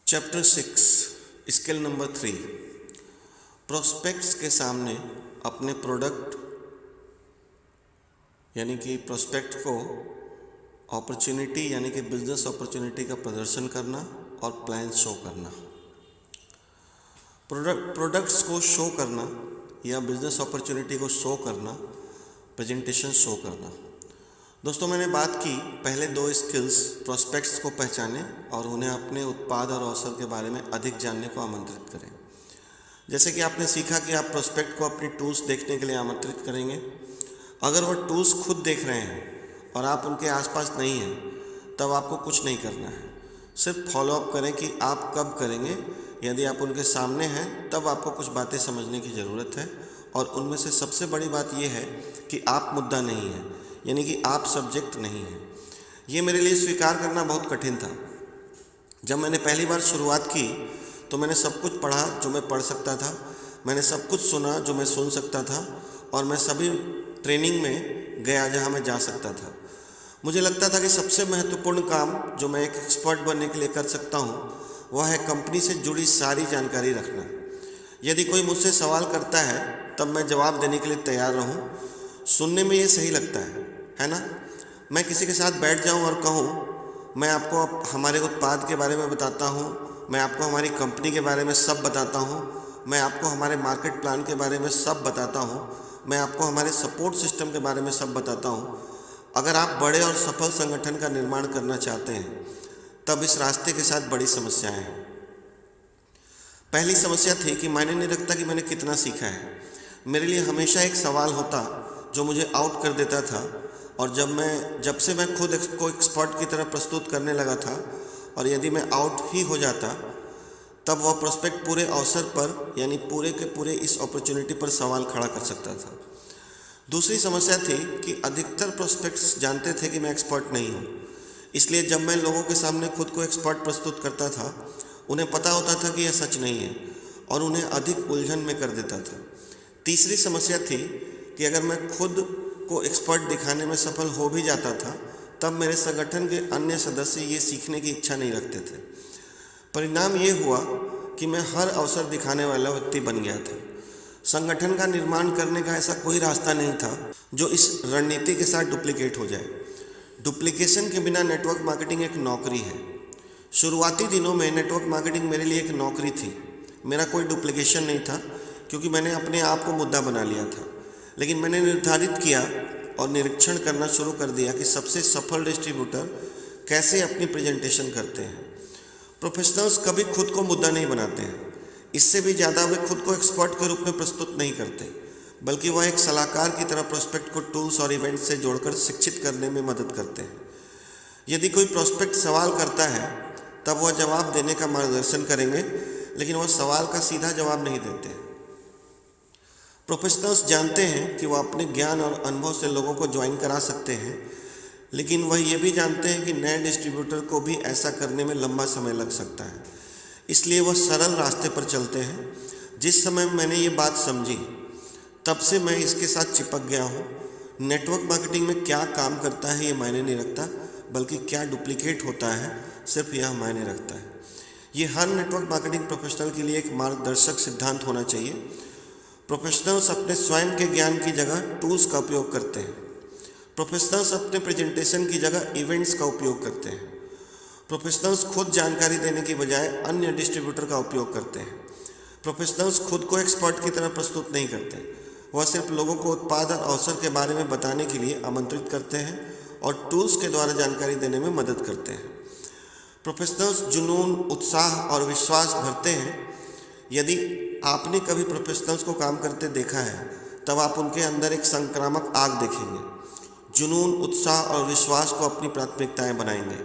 Chapter 6 skill number 3 prospects के सामने अपने प्रोडक्ट यानी कि प्रोस्पेक्ट को अपॉर्चुनिटी यानी कि बिजनेस अपॉर्चुनिटी का प्रदर्शन करना और प्लान शो करना। प्रोडक्ट्स को शो करना या बिजनेस अपॉर्चुनिटी को शो करना, प्रेजेंटेशन शो करना। दोस्तों, मैंने बात की पहले दो स्किल्स प्रोस्पेक्ट्स को पहचानें और उन्हें अपने उत्पाद और अवसर के बारे में अधिक जानने को आमंत्रित करें। जैसे कि आपने सीखा कि आप प्रोस्पेक्ट को अपनी टूल्स देखने के लिए आमंत्रित करेंगे। अगर वो टूल्स खुद देख रहे हैं और आप उनके आसपास नहीं हैं, तब आपको कुछ नहीं करना है, सिर्फ फॉलो अप करें कि आप कब करेंगे। यदि आप उनके सामने हैं तब आपको कुछ बातें समझने की ज़रूरत है, और उनमें से सबसे बड़ी बात यह है कि आप मुद्दा नहीं हैं, यानी कि आप सब्जेक्ट नहीं हैं। ये मेरे लिए स्वीकार करना बहुत कठिन था। जब मैंने पहली बार शुरुआत की तो मैंने सब कुछ पढ़ा जो मैं पढ़ सकता था, मैंने सब कुछ सुना जो मैं सुन सकता था, और मैं सभी ट्रेनिंग में गया जहाँ मैं जा सकता था। मुझे लगता था कि सबसे महत्वपूर्ण काम जो मैं एक एक्सपर्ट बनने के लिए कर सकता हूँ वह है कंपनी से जुड़ी सारी जानकारी रखना। यदि कोई मुझसे सवाल करता है तब मैं जवाब देने के लिए तैयार रहूँ। सुनने में ये सही लगता है ना? मैं किसी के साथ बैठ जाऊं और कहूं, मैं आपको हमारे उत्पाद के बारे में बताता हूं, मैं आपको हमारी कंपनी के बारे में सब बताता हूं, मैं आपको हमारे मार्केट प्लान के बारे में सब बताता हूं, मैं आपको हमारे सपोर्ट सिस्टम के बारे में सब बताता हूं। अगर आप बड़े और सफल संगठन का निर्माण करना चाहते हैं तब इस रास्ते के साथ बड़ी समस्याएं हैं। पहली समस्या थी कि मायने नहीं रखता कि मैंने कितना सीखा है। मेरे लिए हमेशा एक सवाल होता जो मुझे आउट कर देता था, और जब से मैं खुद को एक्सपर्ट की तरह प्रस्तुत करने लगा था, और यदि मैं आउट ही हो जाता तब वह प्रोस्पेक्ट पूरे अवसर पर यानी पूरे के पूरे इस अपॉर्चुनिटी पर सवाल खड़ा कर सकता था। दूसरी समस्या थी कि अधिकतर प्रोस्पेक्ट्स जानते थे कि मैं एक्सपर्ट नहीं हूँ, इसलिए जब मैं लोगों के सामने खुद को एक्सपर्ट प्रस्तुत करता था उन्हें पता होता था कि यह सच नहीं है, और उन्हें अधिक उलझन में कर देता था। तीसरी समस्या थी कि अगर मैं खुद को एक्सपर्ट दिखाने में सफल हो भी जाता था तब मेरे संगठन के अन्य सदस्य ये सीखने की इच्छा नहीं रखते थे। परिणाम ये हुआ कि मैं हर अवसर दिखाने वाला व्यक्ति बन गया था। संगठन का निर्माण करने का ऐसा कोई रास्ता नहीं था जो इस रणनीति के साथ डुप्लीकेट हो जाए। डुप्लीकेशन के बिना नेटवर्क मार्केटिंग एक नौकरी है। शुरुआती दिनों में नेटवर्क मार्केटिंग मेरे लिए एक नौकरी थी। मेरा कोई डुप्लीकेशन नहीं था क्योंकि मैंने अपने आप को मुद्दा बना लिया था। लेकिन मैंने निर्धारित किया और निरीक्षण करना शुरू कर दिया कि सबसे सफल डिस्ट्रीब्यूटर कैसे अपनी प्रेजेंटेशन करते हैं। प्रोफेशनल्स कभी खुद को मुद्दा नहीं बनाते हैं। इससे भी ज़्यादा वे खुद को एक्सपर्ट के रूप में प्रस्तुत नहीं करते, बल्कि वह एक सलाहकार की तरह प्रोस्पेक्ट को टूल्स और इवेंट्स से जोड़कर शिक्षित करने में मदद करते हैं। यदि कोई प्रोस्पेक्ट सवाल करता है तब वह जवाब देने का मार्गदर्शन करेंगे, लेकिन वह सवाल का सीधा जवाब नहीं देते। प्रोफेशनल्स जानते हैं कि वह अपने ज्ञान और अनुभव से लोगों को ज्वाइन करा सकते हैं, लेकिन वह ये भी जानते हैं कि नए डिस्ट्रीब्यूटर को भी ऐसा करने में लंबा समय लग सकता है। इसलिए वह सरल रास्ते पर चलते हैं। जिस समय मैंने ये बात समझी तब से मैं इसके साथ चिपक गया हूँ। नेटवर्क मार्केटिंग में क्या काम करता है ये मायने नहीं रखता, बल्कि क्या डुप्लीकेट होता है सिर्फ यह मायने रखता है। ये हर नेटवर्क मार्केटिंग प्रोफेशनल के लिए एक मार्गदर्शक सिद्धांत होना चाहिए। प्रोफेशनल्स अपने स्वयं के ज्ञान की जगह टूल्स का उपयोग करते हैं। प्रोफेशनल्स अपने प्रेजेंटेशन की जगह इवेंट्स का उपयोग करते हैं। प्रोफेशनल्स खुद जानकारी देने की बजाय अन्य डिस्ट्रीब्यूटर का उपयोग करते हैं। प्रोफेशनल्स खुद को एक्सपर्ट की तरह प्रस्तुत नहीं करते, वह सिर्फ लोगों को उत्पाद और अवसर के बारे में बताने के लिए आमंत्रित करते हैं और टूल्स के द्वारा जानकारी देने में मदद करते हैं। प्रोफेशनल्स जुनून, उत्साह और विश्वास भरते हैं। यदि आपने कभी प्रोफेशनल्स को काम करते देखा है तब आप उनके अंदर एक संक्रामक आग देखेंगे। जुनून, उत्साह और विश्वास को अपनी प्राथमिकताएं बनाएंगे।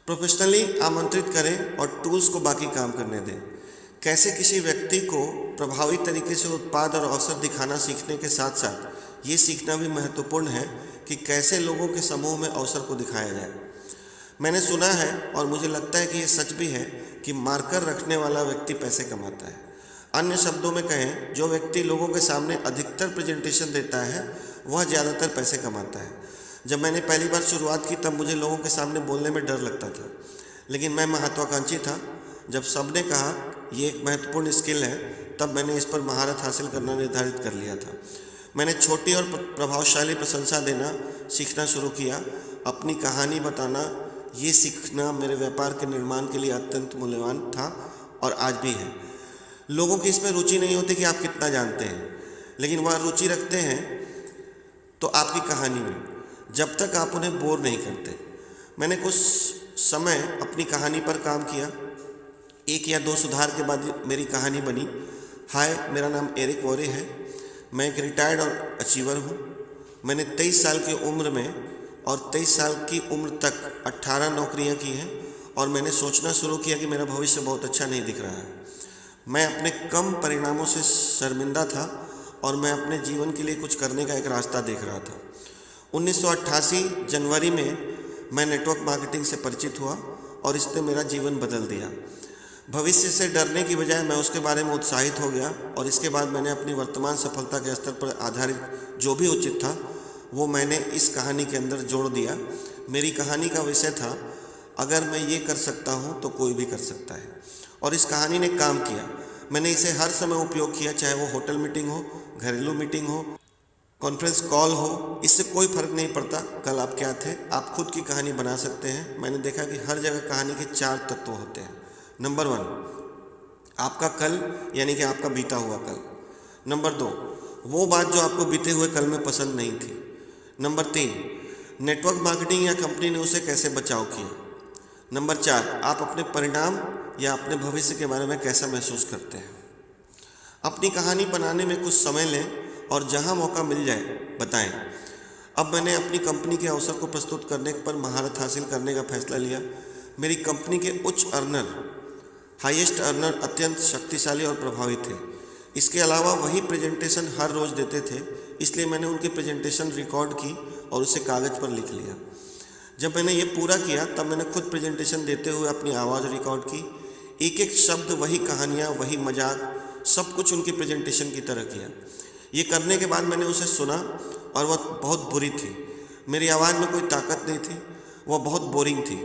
प्रोफेशनली आमंत्रित करें और टूल्स को बाकी काम करने दें। कैसे किसी व्यक्ति को प्रभावी तरीके से उत्पाद और अवसर दिखाना सीखने के साथ साथ ये सीखना भी महत्वपूर्ण है कि कैसे लोगों के समूह में अवसर को दिखाया जाए। मैंने सुना है और मुझे लगता है कि ये सच भी है कि मार्कर रखने वाला व्यक्ति पैसे कमाता है। अन्य शब्दों में कहें, जो व्यक्ति लोगों के सामने अधिकतर प्रेजेंटेशन देता है वह ज़्यादातर पैसे कमाता है। जब मैंने पहली बार शुरुआत की तब मुझे लोगों के सामने बोलने में डर लगता था, लेकिन मैं महत्वाकांक्षी था। जब सबने कहा ये एक महत्वपूर्ण स्किल है, तब मैंने इस पर महारत हासिल करना निर्धारित कर लिया था। मैंने छोटी और प्रभावशाली प्रशंसा देना सीखना शुरू किया। अपनी कहानी बताना, ये सीखना मेरे व्यापार के निर्माण के लिए अत्यंत मूल्यवान था और आज भी है। लोगों की इसमें रुचि नहीं होती कि आप कितना जानते हैं, लेकिन वह रुचि रखते हैं तो आपकी कहानी में, जब तक आप उन्हें बोर नहीं करते। मैंने कुछ समय अपनी कहानी पर काम किया। 1 या 2 सुधार के बाद मेरी कहानी बनी। हाय, मेरा नाम एरिक वोरे है। मैं एक रिटायर्ड और अचीवर हूँ। मैंने 23 साल की उम्र में और 23 साल की उम्र तक 18 नौकरियाँ की हैं और मैंने सोचना शुरू किया कि मेरा भविष्य बहुत अच्छा नहीं दिख रहा है। मैं अपने कम परिणामों से शर्मिंदा था और मैं अपने जीवन के लिए कुछ करने का एक रास्ता देख रहा था। 1988 जनवरी में मैं नेटवर्क मार्केटिंग से परिचित हुआ और इसने मेरा जीवन बदल दिया। भविष्य से डरने की बजाय मैं उसके बारे में उत्साहित हो गया और इसके बाद मैंने अपनी वर्तमान सफलता के स्तर पर आधारित जो भी उचित था वो मैंने इस कहानी के अंदर जोड़ दिया। मेरी कहानी का विषय था, अगर मैं ये कर सकता हूँ तो कोई भी कर सकता है। और इस कहानी ने काम किया। मैंने इसे हर समय उपयोग किया, चाहे वो होटल मीटिंग हो, घरेलू मीटिंग हो, कॉन्फ्रेंस कॉल हो, इससे कोई फर्क नहीं पड़ता कल आप क्या थे, आप खुद की कहानी बना सकते हैं। मैंने देखा कि हर जगह कहानी के 4 तत्व होते हैं। नंबर 1, आपका कल, यानी कि आपका बीता हुआ कल। नंबर 2, वो बात जो आपको बीते हुए कल में पसंद नहीं थी। नंबर 3, नेटवर्क मार्केटिंग या कंपनी ने उसे कैसे बचाव किया। नंबर 4, आप अपने परिणाम या अपने भविष्य के बारे में कैसा महसूस करते हैं। अपनी कहानी बनाने में कुछ समय लें और जहां मौका मिल जाए बताएं। अब मैंने अपनी कंपनी के अवसर को प्रस्तुत करने पर महारत हासिल करने का फैसला लिया। मेरी कंपनी के उच्च अर्नर, हाईएस्ट अर्नर अत्यंत शक्तिशाली और प्रभावी थे। इसके अलावा वही प्रेजेंटेशन हर रोज़ देते थे, इसलिए मैंने उनके प्रेजेंटेशन रिकॉर्ड की और उसे कागज़ पर लिख लिया। जब मैंने ये पूरा किया तब मैंने खुद प्रेजेंटेशन देते हुए अपनी आवाज़ रिकॉर्ड की। एक एक शब्द, वही कहानियाँ, वही मजाक, सब कुछ उनकी प्रेजेंटेशन की तरह किया। ये करने के बाद मैंने उसे सुना और वह बहुत बुरी थी। मेरी आवाज़ में कोई ताकत नहीं थी, वह बहुत बोरिंग थी।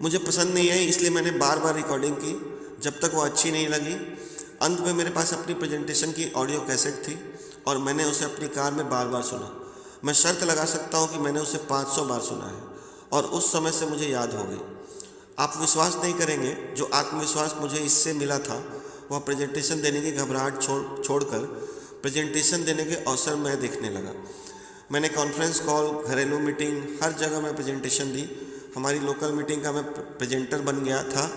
मुझे पसंद नहीं आई, इसलिए मैंने बार बार रिकॉर्डिंग की जब तक वो अच्छी नहीं लगी। अंत में मेरे पास अपनी प्रेजेंटेशन की ऑडियो कैसेट थी और मैंने उसे अपनी कार में बार बार सुना। मैं शर्त लगा सकता हूँ कि मैंने उसे 500 बार सुना है और उस समय से मुझे याद हो गई। आप विश्वास नहीं करेंगे, जो आत्मविश्वास मुझे इससे मिला था वह प्रेजेंटेशन देने की घबराहट छोड़कर प्रेजेंटेशन देने के अवसर में देखने लगा। मैंने कॉन्फ्रेंस कॉल, घरेलू मीटिंग, हर जगह मैं प्रेजेंटेशन दी। हमारी लोकल मीटिंग का मैं प्रेजेंटर बन गया था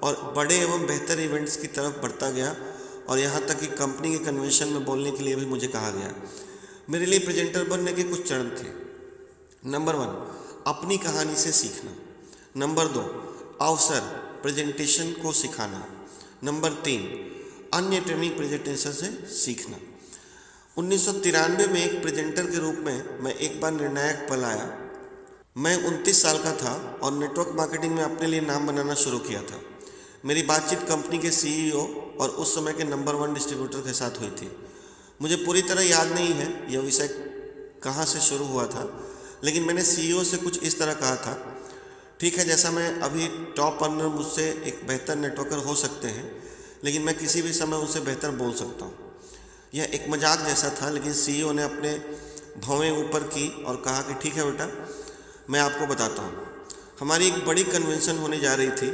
और बड़े एवं बेहतर इवेंट्स की तरफ बढ़ता गया और यहाँ तक कि कंपनी के कन्वेंशन में बोलने के लिए भी मुझे कहा गया। मेरे लिए प्रेजेंटर बनने के कुछ चरण थे। नंबर 1, अपनी कहानी से सीखना। नंबर 2, अवसर, प्रेजेंटेशन को सिखाना। नंबर 3, अन्य ट्रेनिंग प्रेजेंटेशन से सीखना। 1993 में एक प्रेजेंटर के रूप में मैं एक बार निर्णायक पल आया। मैं 29 साल का था और नेटवर्क मार्केटिंग में अपने लिए नाम बनाना शुरू किया था। मेरी बातचीत कंपनी के सीईओ और उस समय के नंबर 1 डिस्ट्रीब्यूटर के साथ हुई थी। मुझे पूरी तरह याद नहीं है यह विषय कहाँ से शुरू हुआ था, लेकिन मैंने सीईओ से कुछ इस तरह कहा था, ठीक है, जैसा मैं अभी टॉप अर्नर मुझसे एक बेहतर नेटवर्कर हो सकते हैं, लेकिन मैं किसी भी समय उनसे बेहतर बोल सकता हूँ। यह एक मजाक जैसा था, लेकिन सीईओ ने अपने भौवें ऊपर की और कहा कि ठीक है बेटा, मैं आपको बताता हूँ। हमारी एक बड़ी कन्वेंशन होने जा रही थी।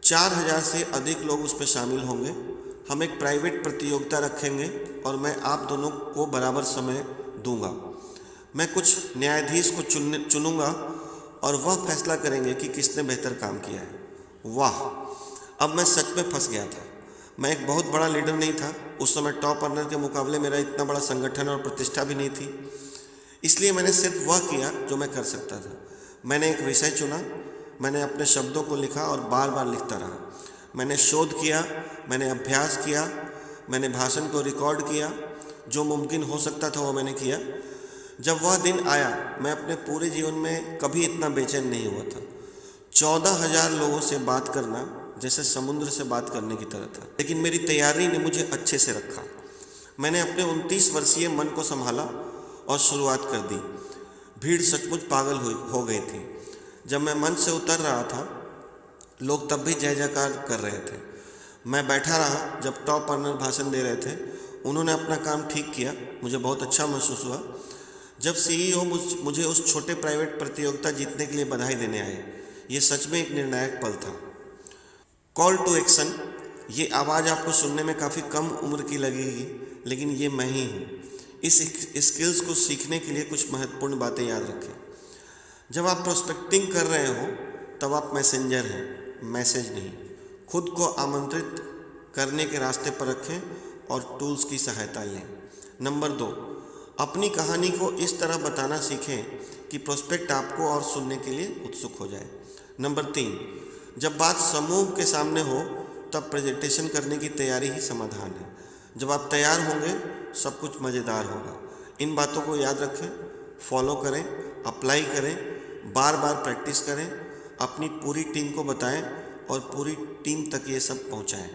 4000 से अधिक लोग उस पर शामिल होंगे। हम एक प्राइवेट प्रतियोगिता रखेंगे और मैं आप दोनों को बराबर समय दूंगा। मैं कुछ न्यायाधीश को चुनूंगा और वह फैसला करेंगे कि किसने बेहतर काम किया है। वाह, अब मैं सच में फंस गया था। मैं एक बहुत बड़ा लीडर नहीं था। उस समय टॉप अर्नर के मुकाबले मेरा इतना बड़ा संगठन और प्रतिष्ठा भी नहीं थी, इसलिए मैंने सिर्फ वह किया जो मैं कर सकता था। मैंने एक विषय चुना, मैंने अपने शब्दों को लिखा और बार बार लिखता रहा। मैंने शोध किया, मैंने अभ्यास किया, मैंने भाषण को रिकॉर्ड किया, जो मुमकिन हो सकता था वो मैंने किया। जब वह दिन आया, मैं अपने पूरे जीवन में कभी इतना बेचैन नहीं हुआ था। 14,000 लोगों से बात करना जैसे समुद्र से बात करने की तरह था, लेकिन मेरी तैयारी ने मुझे अच्छे से रखा। मैंने अपने 29 वर्षीय मन को संभाला और शुरुआत कर दी। भीड़ सचमुच पागल हो गई थी। जब मैं मंच से उतर रहा था लोग तब भी जय जयकार कर रहे थे। मैं बैठा रहा जब टॉप अर्नर भाषण दे रहे थे। उन्होंने अपना काम ठीक किया, मुझे बहुत अच्छा महसूस हुआ। जब सीईओ मुझे उस छोटे प्राइवेट प्रतियोगिता जीतने के लिए बधाई देने आए, ये सच में एक निर्णायक पल था। कॉल टू एक्शन, ये आवाज़ आपको सुनने में काफ़ी कम उम्र की लगेगी, लेकिन ये मैं ही हूँ। इस स्किल्स को सीखने के लिए कुछ महत्वपूर्ण बातें याद रखें। जब आप प्रोस्पेक्टिंग कर रहे हो तब आप मैसेंजर हैं, मैसेज नहीं। खुद को आमंत्रित करने के रास्ते पर रखें और टूल्स की सहायता लें। नंबर 2, अपनी कहानी को इस तरह बताना सीखें कि प्रोस्पेक्ट आपको और सुनने के लिए उत्सुक हो जाए। नंबर 3, जब बात समूह के सामने हो तब प्रेजेंटेशन करने की तैयारी ही समाधान है। जब आप तैयार होंगे सब कुछ मज़ेदार होगा। इन बातों को याद रखें, फॉलो करें, अप्लाई करें, बार बार प्रैक्टिस करें, अपनी पूरी टीम को बताएं और पूरी टीम तक ये सब पहुंचाएं।